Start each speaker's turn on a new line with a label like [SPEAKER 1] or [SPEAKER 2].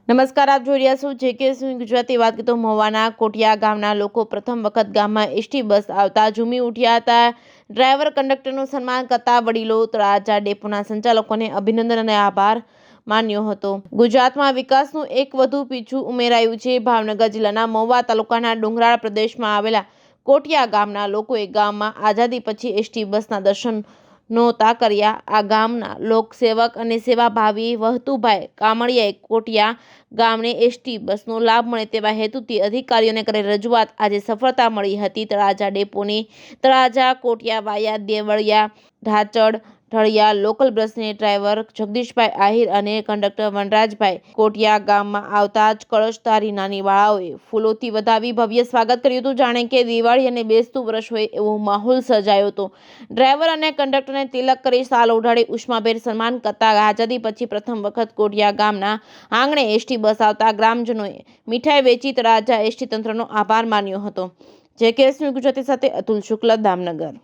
[SPEAKER 1] નમસ્કાર, આપ જોઈ રહ્યા છો જેકે ગુજરાતી. વાત કરીએ તો મહુવાના કોટિયા ગામના લોકો પ્રથમ વખત ગામમાં એસટી બસ આવતા ઝૂમી ઉઠ્યા હતા. ડ્રાઈવર કંડક્ટરનું સન્માન કરતા વડીલો તળાજા ડેપોના સંચાલકોને અભિનંદન અને આભાર માન્યો હતો. ગુજરાતમાં વિકાસનું એક વધુ પીછું ઉમેરાયું છે. ભાવનગર જિલ્લાના મહુવા તાલુકાના ડુંગરાળ પ્રદેશમાં આવેલા કોટિયા ગામના લોકોએ ગામમાં આઝાદી પછી એસટી બસના દર્શન નહોતા કર્યા. આ ગામના લોકસેવક અને સેવાભાવી વહતુભાઈ કામળિયાએ કોટિયા ગામને એસટી બસનો લાભ મળે તેવા હેતુથી અધિકારીઓને કરેલ રજૂઆત આજે સફળતા મળી હતી. તળાજા ડેપોની તળાજા કોટિયા વાયા દેવળિયા ઢાચડ ઢળિયા લોકલ બસને ડ્રાઈવર જગદીશભાઈ આહિર અને કંડક્ટર વનરાજભાઈ કોટિયા ગામમાં આવતા જ કળશધારી નાની બાળાઓએ ફૂલોથી વધાવી ભવ્ય સ્વાગત કર્યું હતું. જાણે કે દિવાળી અને બેસતું વર્ષ હોય એવો માહોલ સર્જાયો હતો. ડ્રાઈવર અને કંડક્ટરને તિલક કરી શાલ ઓઢાડી ઉષ્માભેર સન્માન કરતા આઝાદી પછી પ્રથમ વખત કોટિયા ગામના આંગણે એસટી બસ આવતા ગ્રામજનોએ મીઠાઈ વેચી તળાજા એસટી તંત્રનો આભાર માન્યો હતો. જેકે ગુજરાતી સાથે અતુલ શુક્લ, દામનગર.